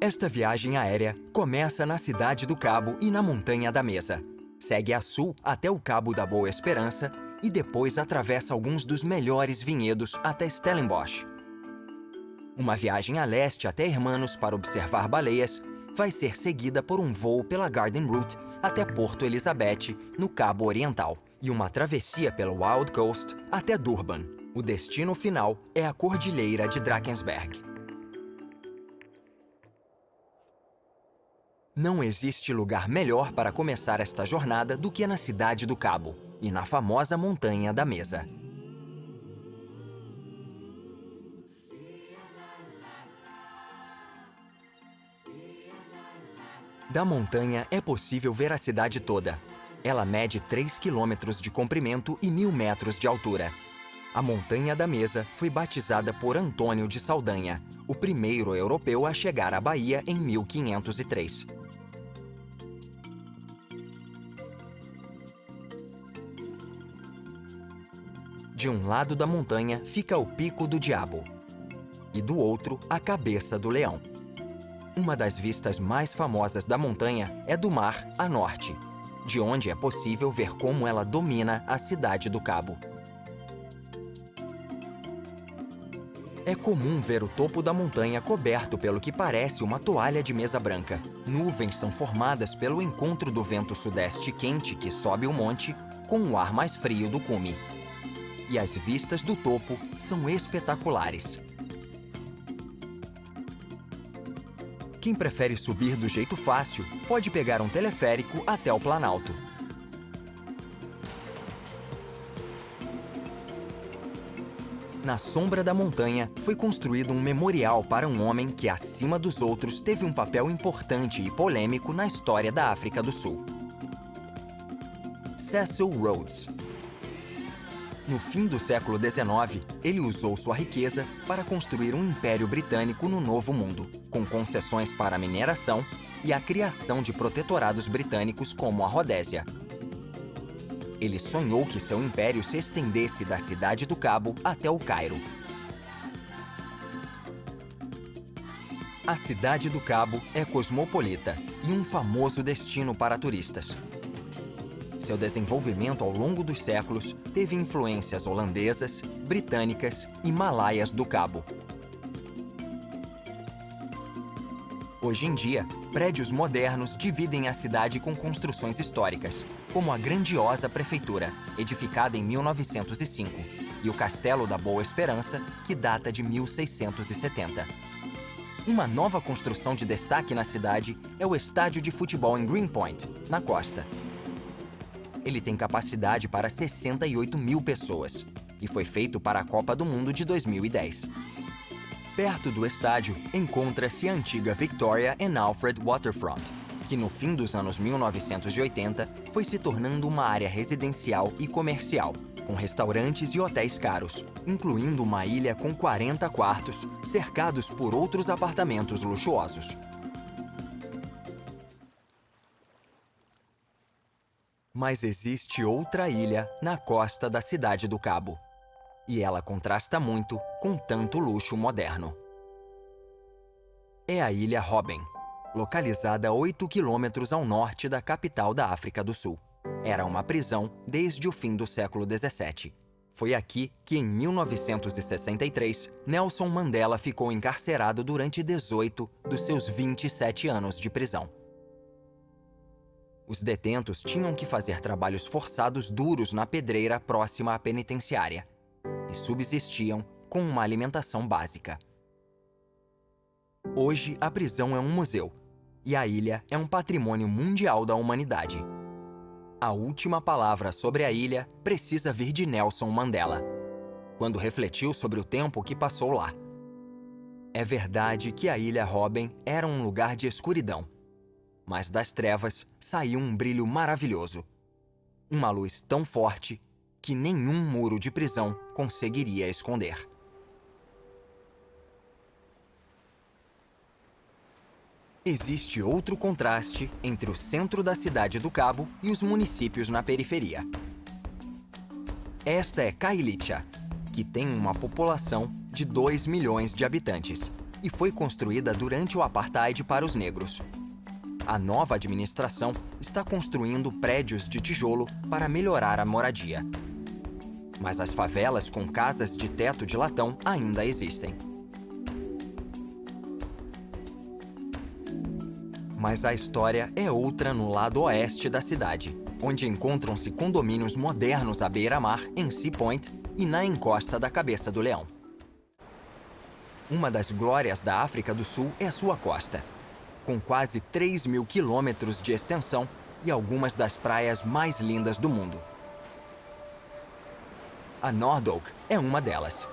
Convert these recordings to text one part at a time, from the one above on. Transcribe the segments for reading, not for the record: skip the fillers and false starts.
Esta viagem aérea começa na Cidade do Cabo e na Montanha da Mesa. Segue a sul até o Cabo da Boa Esperança e depois atravessa alguns dos melhores vinhedos até Stellenbosch. Uma viagem a leste até Hermanos para observar baleias vai ser seguida por um voo pela Garden Route até Porto Elizabeth, no Cabo Oriental, e uma travessia pela Wild Coast até Durban. O destino final é a Cordilheira de Drakensberg. Não existe lugar melhor para começar esta jornada do que na Cidade do Cabo e na famosa Montanha da Mesa. Da montanha é possível ver a cidade toda. Ela mede 3 quilômetros de comprimento e 1.000 metros de altura. A Montanha da Mesa foi batizada por Antônio de Saldanha, o primeiro europeu a chegar à Bahia em 1503. De um lado da montanha fica o Pico do Diabo e do outro a Cabeça do Leão. Uma das vistas mais famosas da montanha é do mar a norte, de onde é possível ver como ela domina a Cidade do Cabo. É comum ver o topo da montanha coberto pelo que parece uma toalha de mesa branca. Nuvens são formadas pelo encontro do vento sudeste quente que sobe o monte com o ar mais frio do cume. E as vistas do topo são espetaculares. Quem prefere subir do jeito fácil, pode pegar um teleférico até o Planalto. Na sombra da montanha, foi construído um memorial para um homem que, acima dos outros, teve um papel importante e polêmico na história da África do Sul. Cecil Rhodes. No fim do século XIX, ele usou sua riqueza para construir um império britânico no Novo Mundo, com concessões para a mineração e a criação de protetorados britânicos como a Rodésia. Ele sonhou que seu império se estendesse da Cidade do Cabo até o Cairo. A Cidade do Cabo é cosmopolita e um famoso destino para turistas. Seu desenvolvimento ao longo dos séculos teve influências holandesas, britânicas e malaias do Cabo. Hoje em dia, prédios modernos dividem a cidade com construções históricas, como a grandiosa prefeitura, edificada em 1905, e o Castelo da Boa Esperança, que data de 1670. Uma nova construção de destaque na cidade é o estádio de futebol em Greenpoint, na costa. Ele tem capacidade para 68.000 pessoas e foi feito para a Copa do Mundo de 2010. Perto do estádio encontra-se a antiga Victoria and Alfred Waterfront, que no fim dos anos 1980 foi se tornando uma área residencial e comercial, com restaurantes e hotéis caros, incluindo uma ilha com 40 quartos, cercados por outros apartamentos luxuosos. Mas existe outra ilha na costa da Cidade do Cabo. E ela contrasta muito com tanto luxo moderno. É a Ilha Robben, localizada a 8 quilômetros ao norte da capital da África do Sul. Era uma prisão desde o fim do século XVII. Foi aqui que, em 1963, Nelson Mandela ficou encarcerado durante 18 dos seus 27 anos de prisão. Os detentos tinham que fazer trabalhos forçados duros na pedreira próxima à penitenciária e subsistiam com uma alimentação básica. Hoje, a prisão é um museu e a ilha é um patrimônio mundial da humanidade. A última palavra sobre a ilha precisa vir de Nelson Mandela, quando refletiu sobre o tempo que passou lá. É verdade que a Ilha Robben era um lugar de escuridão, mas das trevas saiu um brilho maravilhoso. Uma luz tão forte que nenhum muro de prisão conseguiria esconder. Existe outro contraste entre o centro da Cidade do Cabo e os municípios na periferia. Esta é Khayelitsha, que tem uma população de 2 milhões de habitantes e foi construída durante o apartheid para os negros. A nova administração está construindo prédios de tijolo para melhorar a moradia. Mas as favelas com casas de teto de latão ainda existem. Mas a história é outra no lado oeste da cidade, onde encontram-se condomínios modernos à beira-mar, em Sea Point e na encosta da Cabeça do Leão. Uma das glórias da África do Sul é sua costa, com quase 3.000 quilômetros de extensão e algumas das praias mais lindas do mundo. A Noordhoek é uma delas.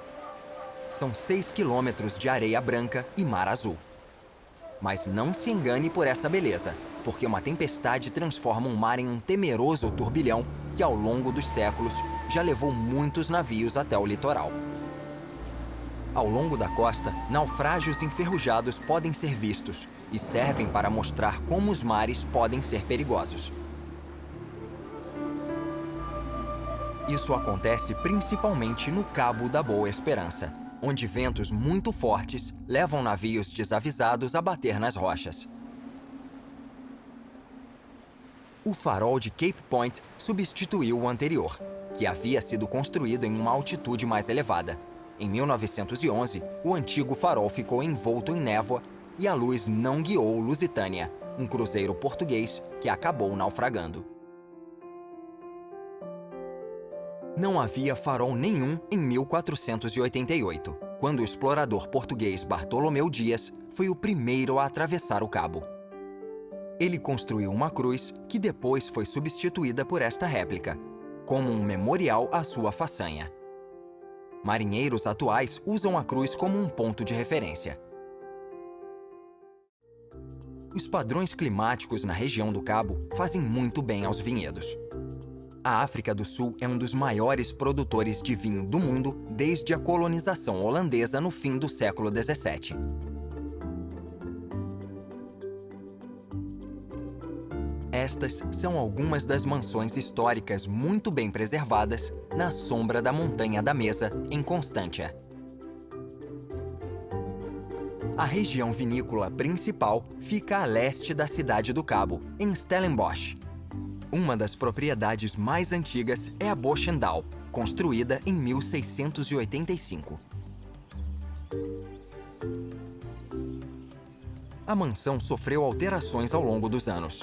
São 6 quilômetros de areia branca e mar azul. Mas não se engane por essa beleza, porque uma tempestade transforma um mar em um temeroso turbilhão que, ao longo dos séculos, já levou muitos navios até o litoral. Ao longo da costa, naufrágios enferrujados podem ser vistos e servem para mostrar como os mares podem ser perigosos. Isso acontece principalmente no Cabo da Boa Esperança, onde ventos muito fortes levam navios desavisados a bater nas rochas. O farol de Cape Point substituiu o anterior, que havia sido construído em uma altitude mais elevada. Em 1911, o antigo farol ficou envolto em névoa e a luz não guiou o Lusitânia, um cruzeiro português que acabou naufragando. Não havia farol nenhum em 1488, quando o explorador português Bartolomeu Dias foi o primeiro a atravessar o cabo. Ele construiu uma cruz que depois foi substituída por esta réplica, como um memorial à sua façanha. Marinheiros atuais usam a cruz como um ponto de referência. Os padrões climáticos na região do Cabo fazem muito bem aos vinhedos. A África do Sul é um dos maiores produtores de vinho do mundo desde a colonização holandesa no fim do século XVII. Estas são algumas das mansões históricas muito bem preservadas na sombra da Montanha da Mesa, em Constantia. A região vinícola principal fica a leste da cidade do Cabo, em Stellenbosch. Uma das propriedades mais antigas é a Boschendal, construída em 1685. A mansão sofreu alterações ao longo dos anos.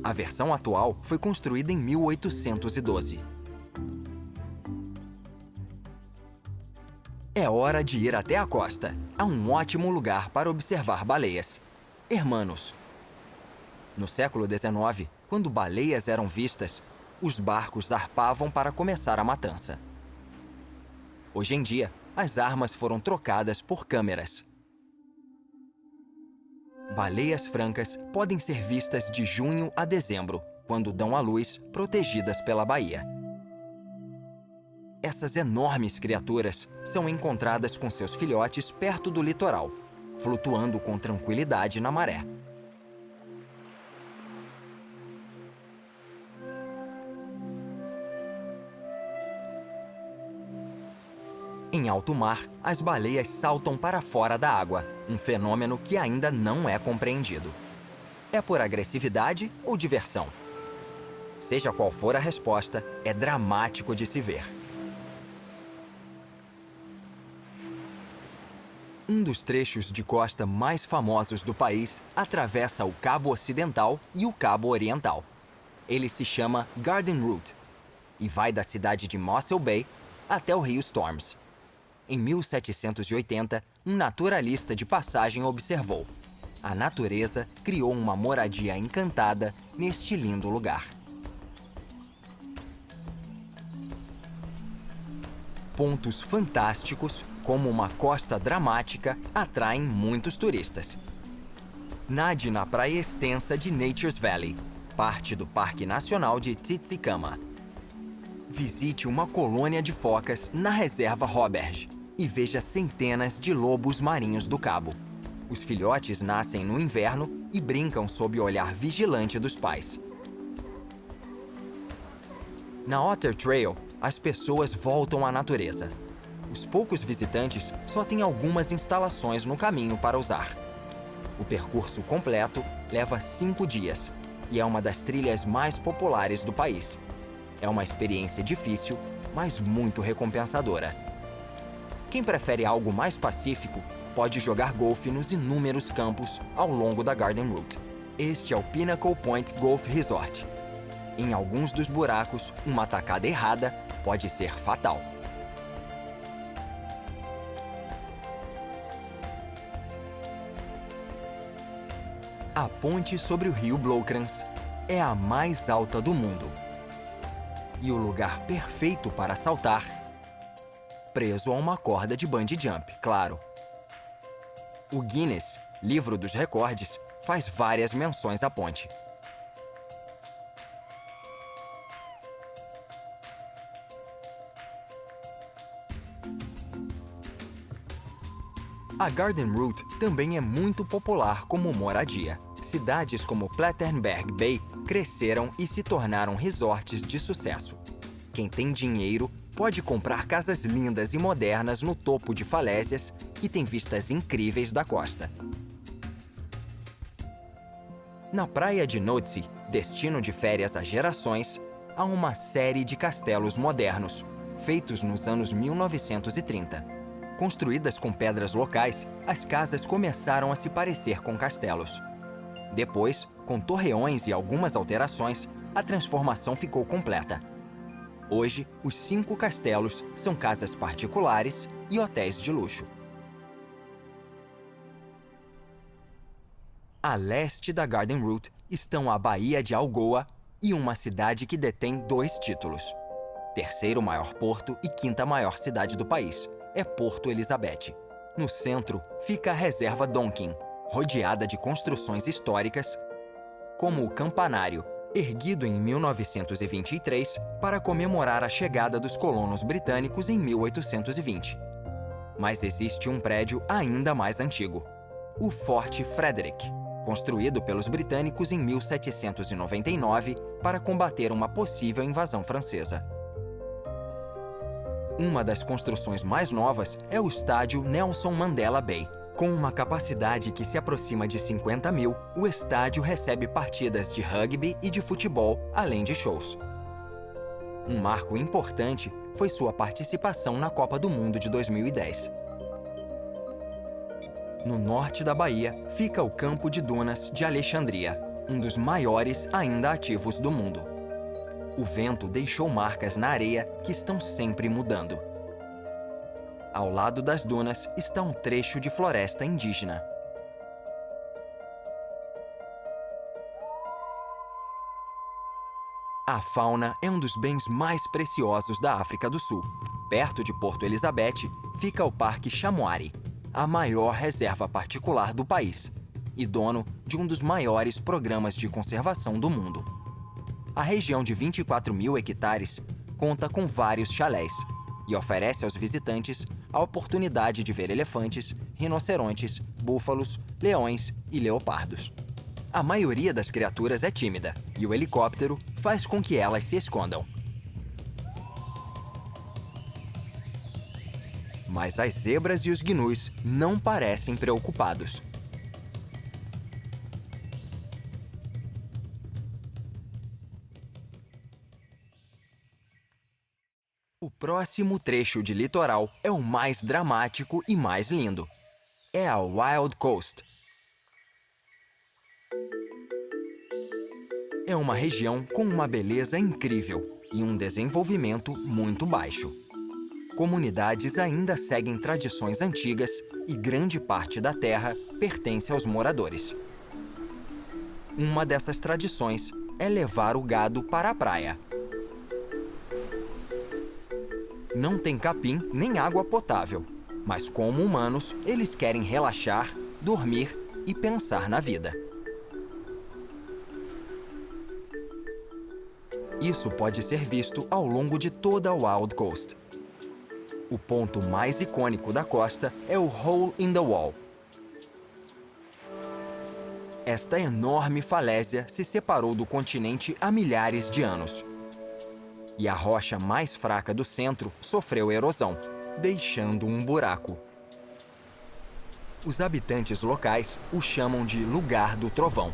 A versão atual foi construída em 1812. É hora de ir até a costa. Há um ótimo lugar para observar baleias. Hermanos. No século XIX, quando baleias eram vistas, os barcos zarpavam para começar a matança. Hoje em dia, as armas foram trocadas por câmeras. Baleias francas podem ser vistas de junho a dezembro, quando dão à luz, protegidas pela baía. Essas enormes criaturas são encontradas com seus filhotes perto do litoral, flutuando com tranquilidade na maré. Em alto mar, as baleias saltam para fora da água, um fenômeno que ainda não é compreendido. É por agressividade ou diversão? Seja qual for a resposta, é dramático de se ver. Um dos trechos de costa mais famosos do país atravessa o Cabo Ocidental e o Cabo Oriental. Ele se chama Garden Route e vai da cidade de Mossel Bay até o rio Storms. Em 1780, um naturalista de passagem observou: a natureza criou uma moradia encantada neste lindo lugar. Pontos fantásticos, como uma costa dramática, atraem muitos turistas. Nade na praia extensa de Nature's Valley, parte do Parque Nacional de Tsitsikamma. Visite uma colônia de focas na reserva Robberg e veja centenas de lobos marinhos do Cabo. Os filhotes nascem no inverno e brincam sob o olhar vigilante dos pais. Na Otter Trail, as pessoas voltam à natureza. Os poucos visitantes só têm algumas instalações no caminho para usar. O percurso completo leva 5 dias e é uma das trilhas mais populares do país. É uma experiência difícil, mas muito recompensadora. Quem prefere algo mais pacífico pode jogar golfe nos inúmeros campos ao longo da Garden Route. Este é o Pinnacle Point Golf Resort. Em alguns dos buracos, uma tacada errada pode ser fatal. A ponte sobre o rio Bloukrans é a mais alta do mundo. E o lugar perfeito para saltar, preso a uma corda de bungee jump, claro. O Guinness, livro dos recordes, faz várias menções à ponte. A Garden Route também é muito popular como moradia. Cidades como Plettenberg Bay cresceram e se tornaram resorts de sucesso. Quem tem dinheiro pode comprar casas lindas e modernas no topo de falésias que têm vistas incríveis da costa. Na praia de Notsi, destino de férias há gerações, há uma série de castelos modernos, feitos nos anos 1930. Construídas com pedras locais, as casas começaram a se parecer com castelos. Depois, com torreões e algumas alterações, a transformação ficou completa. Hoje, os 5 castelos são casas particulares e hotéis de luxo. A leste da Garden Route estão a Baía de Algoa e uma cidade que detém 2 títulos. Terceiro maior porto e 5ª maior cidade do país é Porto Elizabeth. No centro fica a reserva Donkin, rodeada de construções históricas, como o campanário, erguido em 1923 para comemorar a chegada dos colonos britânicos em 1820. Mas existe um prédio ainda mais antigo, o Forte Frederick, construído pelos britânicos em 1799 para combater uma possível invasão francesa. Uma das construções mais novas é o estádio Nelson Mandela Bay. Com uma capacidade que se aproxima de 50 mil, o estádio recebe partidas de rugby e de futebol, além de shows. Um marco importante foi sua participação na Copa do Mundo de 2010. No norte da Bahia fica o Campo de Dunas de Alexandria, um dos maiores ainda ativos do mundo. O vento deixou marcas na areia que estão sempre mudando. Ao lado das dunas está um trecho de floresta indígena. A fauna é um dos bens mais preciosos da África do Sul. Perto de Porto Elizabeth fica o Parque Chamoari, a maior reserva particular do país e dono de um dos maiores programas de conservação do mundo. A região de 24 mil hectares conta com vários chalés e oferece aos visitantes a oportunidade de ver elefantes, rinocerontes, búfalos, leões e leopardos. A maioria das criaturas é tímida e o helicóptero faz com que elas se escondam. Mas as zebras e os gnus não parecem preocupados. O próximo trecho de litoral é o mais dramático e mais lindo. É a Wild Coast. É uma região com uma beleza incrível e um desenvolvimento muito baixo. Comunidades ainda seguem tradições antigas e grande parte da terra pertence aos moradores. Uma dessas tradições é levar o gado para a praia. Não tem capim nem água potável, mas como humanos, eles querem relaxar, dormir e pensar na vida. Isso pode ser visto ao longo de toda a Wild Coast. O ponto mais icônico da costa é o Hole in the Wall. Esta enorme falésia se separou do continente há milhares de anos. E a rocha mais fraca do centro sofreu erosão, deixando um buraco. Os habitantes locais o chamam de Lugar do Trovão,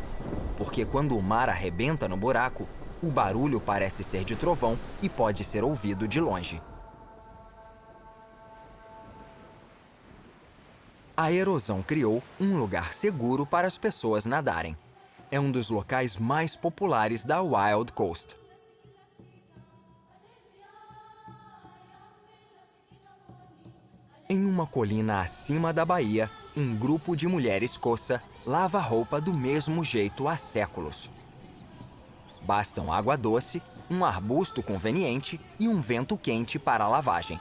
porque quando o mar arrebenta no buraco, o barulho parece ser de trovão e pode ser ouvido de longe. A erosão criou um lugar seguro para as pessoas nadarem. É um dos locais mais populares da Wild Coast. Em uma colina acima da baía, um grupo de mulheres coça lava roupa do mesmo jeito há séculos. Bastam água doce, um arbusto conveniente e um vento quente para a lavagem.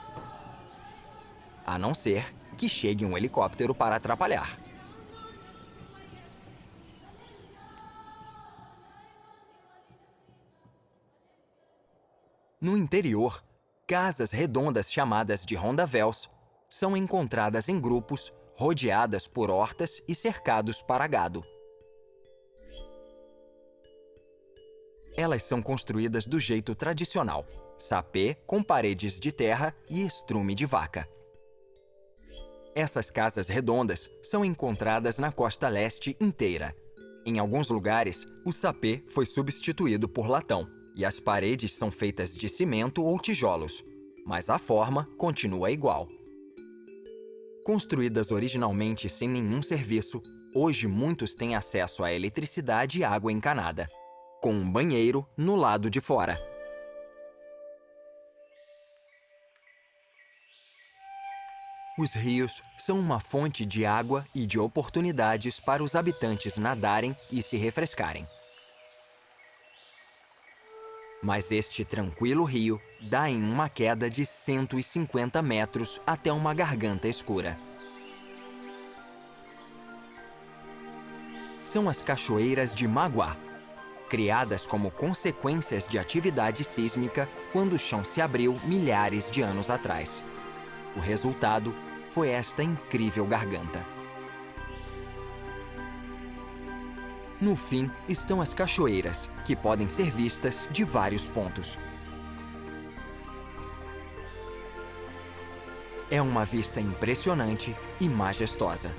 A não ser que chegue um helicóptero para atrapalhar. No interior, casas redondas chamadas de rondavéus são encontradas em grupos, rodeadas por hortas e cercados para gado. Elas são construídas do jeito tradicional, sapê com paredes de terra e estrume de vaca. Essas casas redondas são encontradas na costa leste inteira. Em alguns lugares, o sapê foi substituído por latão e as paredes são feitas de cimento ou tijolos, mas a forma continua igual. Construídas originalmente sem nenhum serviço, hoje muitos têm acesso à eletricidade e água encanada, com um banheiro no lado de fora. Os rios são uma fonte de água e de oportunidades para os habitantes nadarem e se refrescarem. Mas este tranquilo rio dá em uma queda de 150 metros até uma garganta escura. São as cachoeiras de Maguá, criadas como consequências de atividade sísmica quando o chão se abriu milhares de anos atrás. O resultado foi esta incrível garganta. No fim estão as cachoeiras, que podem ser vistas de vários pontos. É uma vista impressionante e majestosa.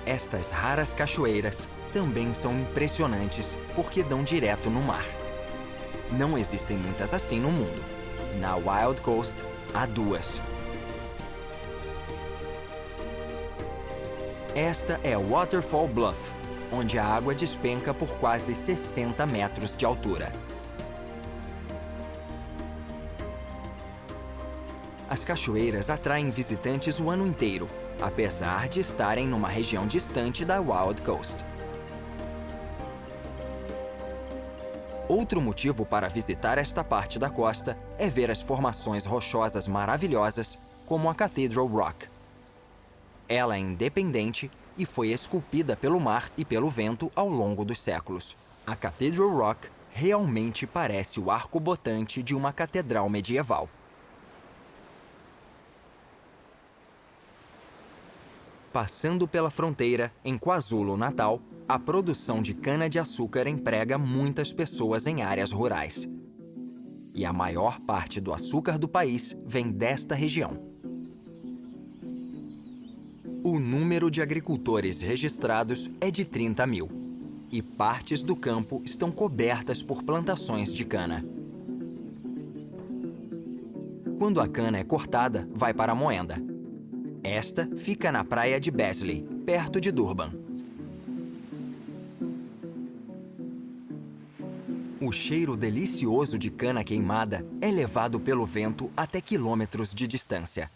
Estas raras cachoeiras também são impressionantes porque dão direto no mar. Não existem muitas assim no mundo. Na Wild Coast, há duas. Esta é Waterfall Bluff, onde a água despenca por quase 60 metros de altura. As cachoeiras atraem visitantes o ano inteiro, apesar de estarem numa região distante da Wild Coast. Outro motivo para visitar esta parte da costa é ver as formações rochosas maravilhosas, como a Cathedral Rock. Ela é independente e foi esculpida pelo mar e pelo vento ao longo dos séculos. A Cathedral Rock realmente parece o arco-botante de uma catedral medieval. Passando pela fronteira, em KwaZulu-Natal, a produção de cana-de-açúcar emprega muitas pessoas em áreas rurais. E a maior parte do açúcar do país vem desta região. O número de agricultores registrados é de 30 mil, e partes do campo estão cobertas por plantações de cana. Quando a cana é cortada, vai para a moenda. Esta fica na praia de Besley, perto de Durban. O cheiro delicioso de cana queimada é levado pelo vento até quilômetros de distância.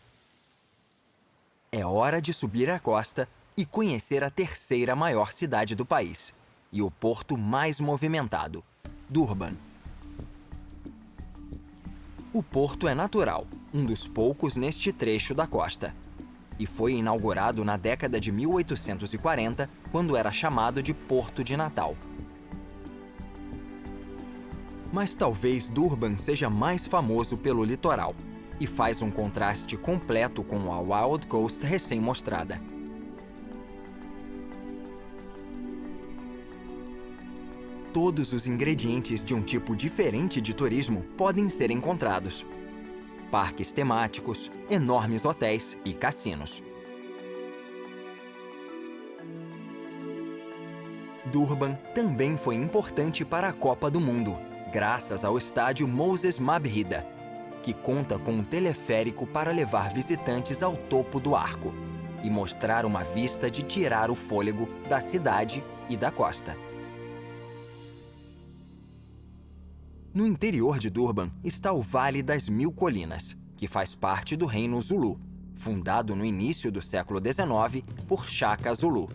É hora de subir a costa e conhecer a terceira maior cidade do país e o porto mais movimentado, Durban. O porto é natural, um dos poucos neste trecho da costa, e foi inaugurado na década de 1840, quando era chamado de Porto de Natal. Mas talvez Durban seja mais famoso pelo litoral, e faz um contraste completo com a Wild Coast Todos os ingredientes de um tipo diferente de turismo podem ser encontrados: parques temáticos, enormes hotéis e cassinos. Durban também foi importante para a Copa do Mundo, graças ao estádio Moses Mabhida, que conta com um teleférico para levar visitantes ao topo do arco e mostrar uma vista de tirar o fôlego da cidade e da costa. No interior de Durban está o Vale das Mil Colinas, que faz parte do Reino Zulu, fundado no início do século XIX por Shaka Zulu.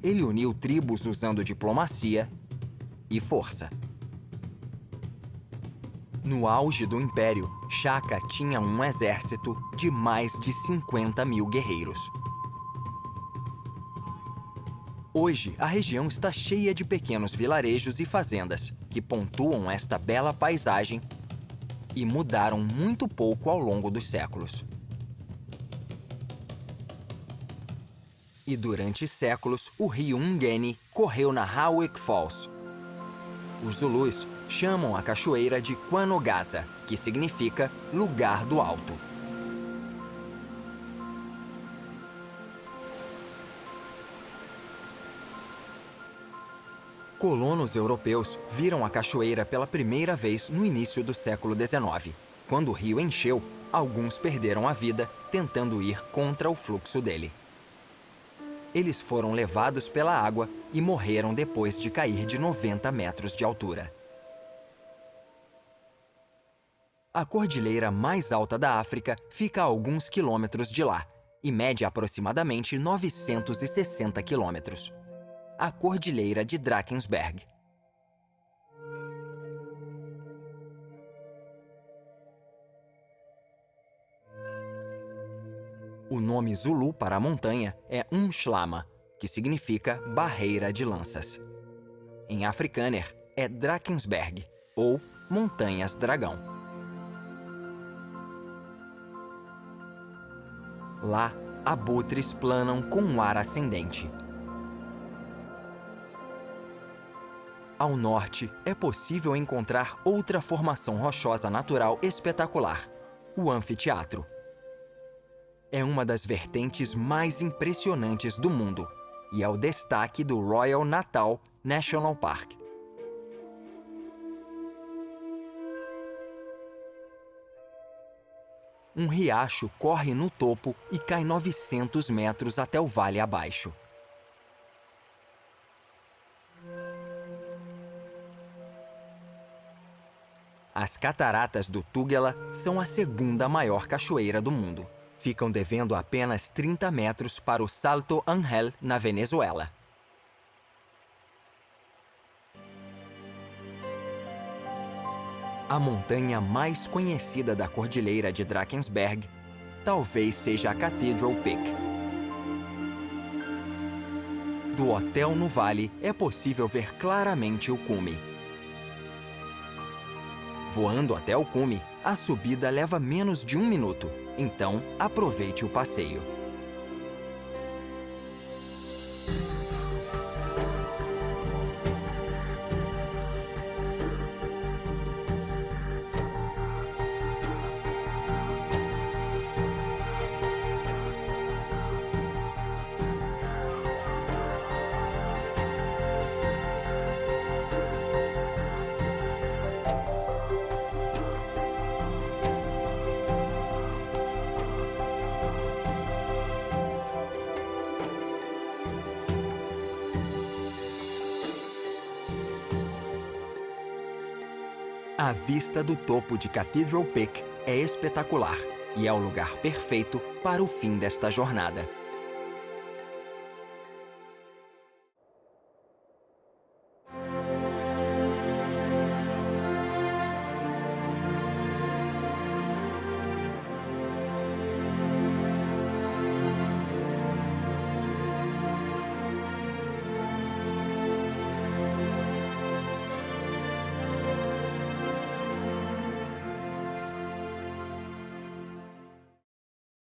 Ele uniu tribos usando diplomacia e força. No auge do Império, Shaka tinha um exército de mais de 50 mil guerreiros. Hoje, a região está cheia de pequenos vilarejos e fazendas que pontuam esta bela paisagem e mudaram muito pouco ao longo dos séculos. E durante séculos, o rio Ngeni correu na Howick Falls. Os Zulus chamam a cachoeira de Kwanogaza, que significa lugar do alto. Colonos europeus viram a cachoeira pela primeira vez no início do século XIX. Quando o rio encheu, alguns perderam a vida tentando ir contra o fluxo dele. Eles foram levados pela água e morreram depois de cair de 90 metros de altura. A cordilheira mais alta da África fica a alguns quilômetros de lá e mede aproximadamente 960 quilômetros. A Cordilheira de Drakensberg. O nome Zulu para a montanha é Umhlanga, que significa barreira de lanças. Em Afrikaner, é Drakensberg, ou Montanhas Dragão. Lá, abutres planam com um ar ascendente. Ao norte, é possível encontrar outra formação rochosa natural espetacular, o anfiteatro. É uma das vertentes mais impressionantes do mundo e é o destaque do Royal Natal National Park. Um riacho corre no topo e cai 900 metros até o vale abaixo. As cataratas do Tugela são a segunda maior cachoeira do mundo. Ficam devendo apenas 30 metros para o Salto Ángel, na Venezuela. A montanha mais conhecida da Cordilheira de Drakensberg talvez seja a Cathedral Peak. Do hotel no vale é possível ver claramente o cume. Voando até o cume, a subida leva menos de 1 minuto, então aproveite o passeio. A vista do topo de Cathedral Peak é espetacular e é o lugar perfeito para o fim desta jornada.